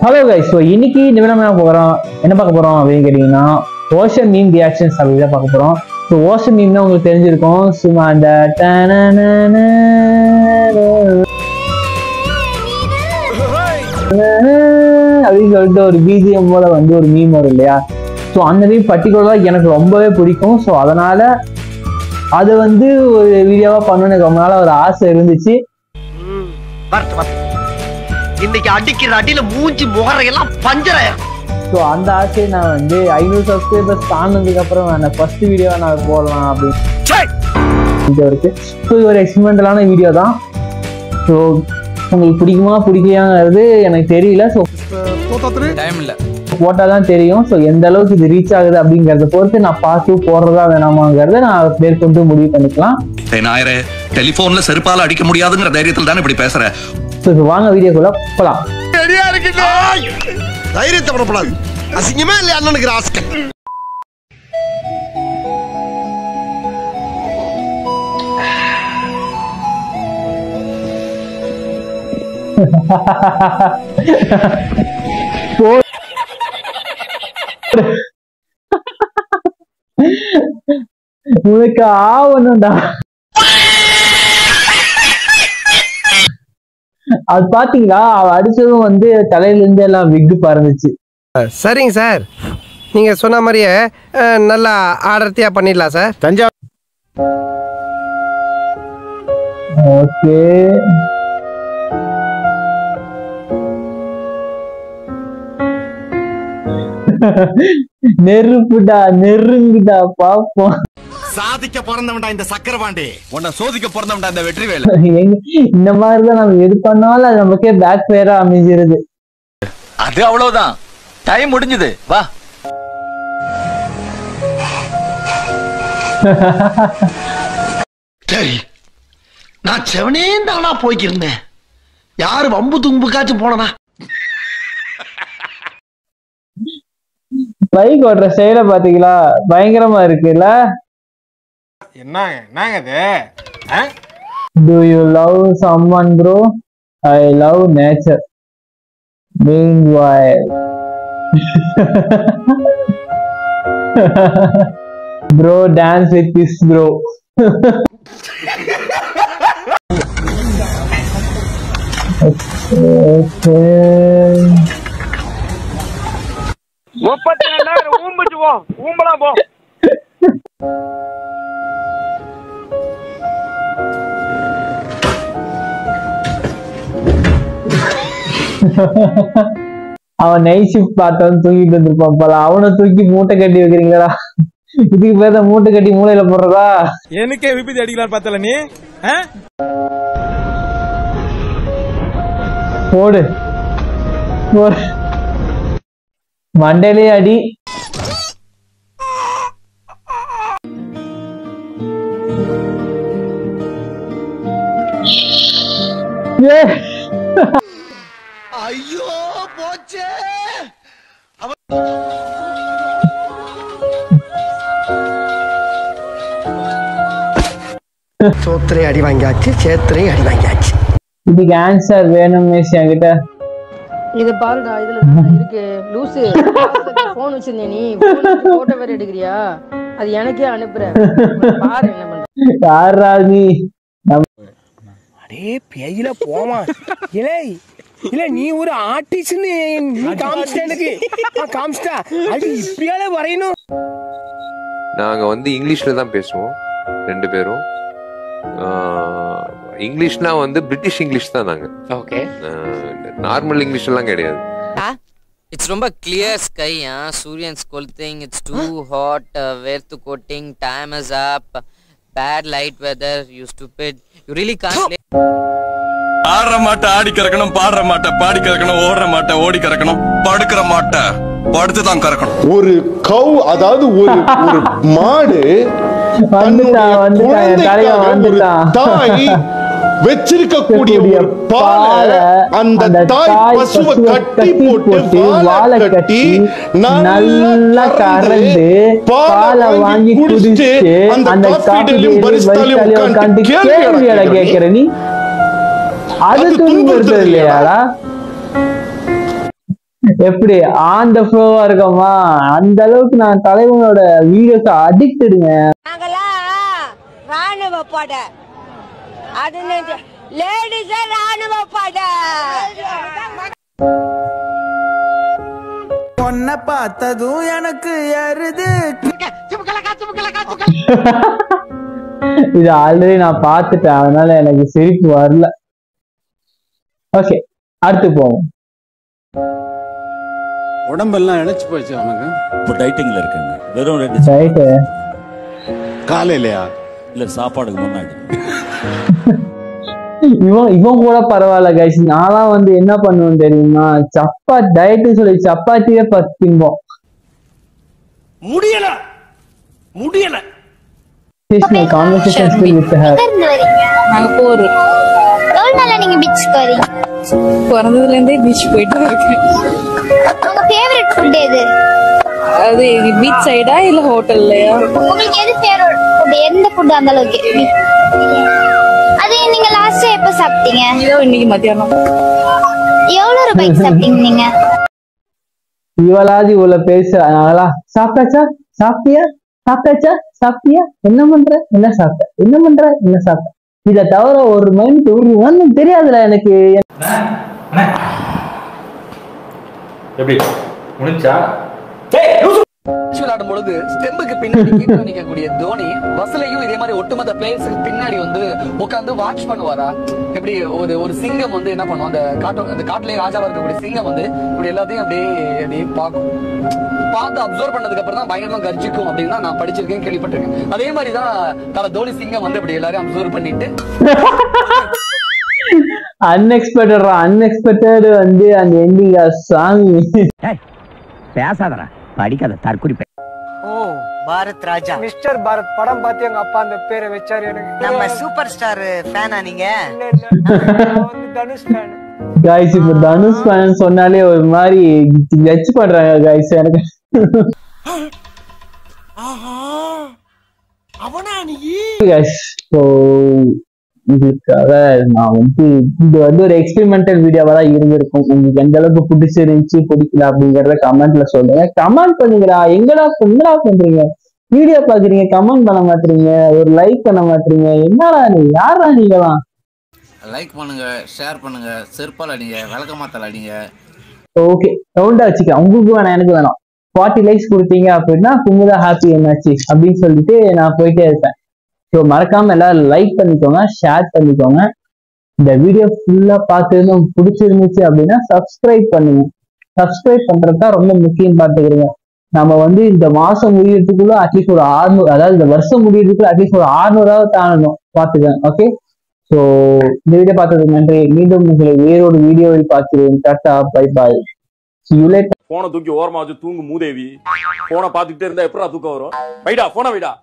Hello guys, so இன்னைக்கு நிமிடம் என்ன பார்க்க போறோம் அப்படின்னு கேட்டீங்கன்னா ஓஷன் மீம் ரியாக்ஷன்ஸ் அப்படிதான் பார்க்க போறோம். ஸோ ஓஷன் மீம்னா உங்களுக்கு தெரிஞ்சிருக்கும், சும்மா அந்த அப்படின்னு சொல்லிட்டு ஒரு பிஜிஎம் போல வந்து ஒரு மீம் வரும் இல்லையா. ஸோ அந்த மீம் பர்டிகுலராக எனக்கு ரொம்பவே பிடிக்கும். ஸோ அதனால அது வந்து ஒரு வீடியோவா பண்ணணும்னு ரொம்ப நாளா ஒரு ஆசை இருந்துச்சு. இன்னைக்கு அடிக்கிற அடியில மூஞ்சி முகரையெல்லாம் பஞ்சராயிரும். ஸோ அந்த ஆசையை நான் வந்து 500 சப்ஸ்கிரைபர்ஸ் தாண்டினதுக்கு அப்புறம் நான் ஃபர்ஸ்ட் வீடியோவை நான் போடலாம் அப்படின்னு இருக்கு. ஸோ இது ஒரு எக்ஸ்பெரிமெண்டலான வீடியோ தான். ஸோ உங்களுக்கு பிடிக்குமா பிடிக்கலையாங்கிறது எனக்கு தெரியல. ஸோ டைம் இல்லை, போட்டால் தான் தெரியும். ஸோ எந்த அளவுக்கு இது ரீச் ஆகுது அப்படிங்கிறத பொறுத்து நான் பார்த்து போடுறதா வேணாமாங்கிறத நான் மேற்கொண்டு முடிவு பண்ணிக்கலாம். டெலிபோன்ல செருப்பால அடிக்க முடியாதுங்கிற தைரியத்தில் தானே இப்படி பேசுறேன். ஸோ வாங்க வீடியோக்குள்ள போலாம். தைரியத்தை படப்படாது, அசிங்கமே இல்லை அண்ணனுக்கு ராஸ்கல். உனக்கு ஆவணும்டா. அது பாத்தீங்களா, அவ அடிச்சதும் வந்து தலையில இருந்து எல்லாம் விக்கு பறந்துச்சு. சரிங்க சார், நீங்க சொன்ன மாதிரியே நல்லா ஆடர்த்தியா பண்ணிடலாம் சார். தஞ்சாவூர் ஓகே. நெருப்புடா, நெருங்குடா, பாப்போம். சாதிக்க பிறந்தவன்டா இந்த சக்கரபாண்டி, உன்னை சோதிக்க பிறந்தவன்டா இந்த வெற்றிவேலு. இந்த மாதிரிதான் நம்ம எது பண்ணாலும் அது நமக்கே பேக் ஃபயரா அமைஞ்சிருது. அது அவ்வளவுதான், டைம் முடிஞ்சது, வா. சரி, நான் செவனே தானா போய்க்கிருந்தேன். யாரு வம்பு தும்புக்காச்சும் போனா பைக் ஓட்டுற செயலை பாத்தீங்களா, பயங்கரமா இருக்குல்ல. என்னங்க இது? Do you love someone bro? I love nature. Meanwhile bro dance with this bro. Okay. ஊம்பலாம் போ. அவன் நைட் ஷிஃப்ட் பார்த்தவன் தூக்கிட்டு வந்துருப்பான் போல. அவனை தூக்கி மூட்டை கட்டி வைக்கிறீங்களா? இதுக்கு பேர் தான் மூட்டை கட்டி மூளையில போடுறதா? எனக்கே விபத்து அடிக்கலாம் பார்த்தல நீ. போடு மண்டையிலே அடி. ஐயோ போச்சே. சோத்திரை அடி வாங்கியாச்சு, சேத்திரை அடி வாங்கியாச்சு. இதுக்கு ஆன்சர் வேணும் மிஸ் என்கிட்ட. இது பாருடா, இதுல இருக்கு லூசு. போன் வச்சிருந்தே, நீ போட்டோ வேற எடுக்கிறியா? அது எனக்கே அனுப்புற பாரு, என்ன பண்ற? யாரா நீ? அடே பேயில போமா. இல்ல நீ ஒரு ஆர்டிஸ்ட்னு நீ காமிச்சிட்ட எனக்கு. காமிச்சிட்டா அது இப்படியால வரையணும். நாங்க வந்து இங்கிலீஷ்ல தான் பேசுவோம் ரெண்டு பேரும். இங்கிலீஷ்னா வந்து பிரிட்டிஷ் இங்கிலீஷ் தான் நாங்க. ஓகே, நார்மல் இங்கிலீஷ் எல்லாம் கிடையாது. It's ரொம்ப clear sky, Suryan's கொளுத்திங், it's too hot, வேர்த்து coating, time is up, bad light weather, you stupid, you really can't play. ஆடுற மாட்டை ஆடி கறக்கணும், பாடுற மாட்டை பாடி கறக்கணும், ஓடுற மாட்டை ஓடி கறக்கணும், படுக்கிற மாட்டை படுத்துதான் கறக்கணும். ஒரு கவ், அதாவது ஒரு மாடு தாய் வச்சிருக்கக்கூடிய ஒரு பாலை அந்த தாய் பசுவை கட்டி போட்டு வாழை கட்டி நல்லா கறந்து பாலை வாங்கி குடிச்சு அந்த காப்பிலையும் பரிசுத்தாலையும் உட்கார்ந்து கேள்விகளை கேட்கிற நீ, அது துன்புறுத்தல் இல்லையாடா? எப்படி ஆன் த ஃப்ளோவா இருக்கோமா? அந்த அளவுக்கு நான் தலைவனோட வீடியோக்கு அடிக்டடுங்க. ராணுவ பட அது லேடிஸ் ராணுவ பட பொண்ண பார்த்ததும் எனக்கு ஏறுது. இது ஆல்ரெடி நான் பார்த்துட்டேன், அதனால எனக்கு சிரிப்பு வரல. ஓகே, அடுத்து போவோம். உடம்பெல்லாம் இழைச்சு போச்சு அவனுக்கு. இப்போ டைட்டிங்ல இருக்குங்க. வெறும் 2 ரைட். காலையிலயா இல்ல சாப்பாடுக்கு முன்னாடி. இவன் கூட பரவாயில்ல கைஸ். நான்லாம் வந்து என்ன பண்ணுவேன் தெரியுமா? சப்பாத்தி டயட்டு சொல்லி சப்பாத்தியே 10 திம்போம். முடியல. Conversation still with her. நாங்க போறோம். எவ்வளவு நாளா நீங்க பீச்சுக்கு வரீங்க? பிறந்ததுல இருந்தே பீச் போயிட்டு இருக்கேன். உங்க ஃபேவரட் ஃபுட் எது? அது பீச் சைடா இல்ல ஹோட்டல்லையா? உங்களுக்கு எது ஃபேவரட் ஃபுட்? எந்த ஃபுட் அந்த அளவுக்கு? அது நீங்க லாஸ்டா எப்ப சாப்பிட்டீங்க? இதோ இன்னைக்கு மத்தியானம். எவ்வளவு ரூபாய்க்கு சாப்பிட்டீங்க நீங்க? இவளாதி உள்ள பேசுறாங்களா? சாப்பிட்டாச்சா? சாப்பிட்டியா? சாப்பிட்டாச்சா? சாப்பிட்டியா? என்ன பண்ற? என்ன சாப்பிட்ட? என்ன பண்ற? என்ன சாப்பிட்ட? இதை தவிர ஒரு மைண்ட் ஒன்றும் தெரியாதுல எனக்கு. எப்படி முடிஞ்சா? விளையாடும் பொழுது ஸ்டெம்புக்கு பின்னாடி கீப்பர் நிக்கக்கூடிய தோனி பஸ்லயும் இதே மாதிரி ஒட்டுமொத்த பிளேயர்ஸுக்கு பின்னாடி வந்து உட்காந்து வாட்ச் பண்ணுவாரா? எப்படி ஒரு சிங்கம் வந்து என்ன பண்ணுவோம், அந்த காட்டுலயே ராஜாவா இருக்கக்கூடிய சிங்கம் வந்து இப்படி எல்லாத்தையும் அப்படியே பார்க்கும். பார்த்து அப்சர்வ் பண்ணதுக்கு அப்புறம் தான் பயங்கரமா கர்ஜிக்கும் அப்படின்னு தான் நான் படிச்சிருக்கேன், கேள்விப்பட்டிருக்கேன். அதே மாதிரிதான் தல தோனி சிங்கம் வந்து இப்படி எல்லாரையும் அப்சர்வ் பண்ணிட்டு அன்எக்ஸ்பெக்டட் வந்து அந்த எண்டிங் சாங். பேசாதடா, படிக்காத தற்குறி. ஓ, பாரத் ராஜா. மிஸ்டர் பாரத் படம் பார்த்து எங்க அப்பா அந்த பேரை வச்சாரு எனக்கு. நம்ம சூப்பர் ஸ்டார் ஃபேனா நீங்க? தனுஷ் ஃபேன். गाइस இப்போ தனுஷ் ஃபேன் சொன்னாலே ஒரு மாதிரி ஜட்ஜ் பண்றாங்க गाइस எனக்கு. ஆஹா, அவனா நீ? गाइस சோ இதுக்காக நான் வந்து இது வந்து ஒரு எக்ஸ்பெரிமெண்டல் வீடியோவா தான் இருந்திருக்கும். உங்களுக்கு எந்த அளவுக்கு பிடிச்சிருந்துச்சு பிடிக்கல அப்படிங்கறத கமெண்ட்ல சொல்லுங்க. கமெண்ட் பண்ணுங்கடா. என்னடா பண்றீங்க? வீடியோ பாக்குறீங்க, கமெண்ட் பண்ண மாட்டீங்க, ஒரு லைக் பண்ண மாட்டீங்க. என்னடா நீ? யாரா நீங்களாம்? லைக் பண்ணுங்க, ஷேர் பண்ணுங்க, செருப்பால் அடிங்க, விளக்கமாத்தால் அடிங்க. ஓகே, ரவுண்டா வச்சுக்க. உங்களுக்கு வேணாம், எனக்கு வேணாம். 40 லைக்ஸ் கொடுத்தீங்க அப்படின்னா குமுதா ஹாப்பி என்னாச்சு அப்படின்னு சொல்லிட்டு நான் போயிட்டே இருப்பேன். ஸோ மறக்காம எல்லாரும் லைக் பண்ணிக்கோங்க, ஷேர் பண்ணிக்கோங்க. இந்த வீடியோ ஃபுல்லா பார்த்து பிடிச்சிருந்துச்சு அப்படின்னா சப்ஸ்கிரைப் பண்ணுங்க. சப்ஸ்கிரைப் பண்றது தான் ரொம்ப முக்கியம். பார்த்துக்கிறீங்க, நம்ம வந்து இந்த மாசம் முடியறதுக்குள்ள அட்லீஸ்ட் ஒரு 600, அதாவது இந்த வருஷம் முடியறதுக்குள்ள அட்லீஸ்ட் ஒரு 600 தாண்டணும். பார்த்துக்கேன். ஓகே, ஸோ இந்த வீடியோ பார்த்ததுக்கு நன்றி. மீண்டும் உங்களை வேறொரு வீடியோவில் பார்க்கிறேன். Tata, bye bye. போனை தூக்கி ஓரமா வச்சு தூங்கு மூதேவி. போனை பார்த்துக்கிட்டே இருந்தா எப்படா தூக்கம் வரும்? வைடா போனை வைடா.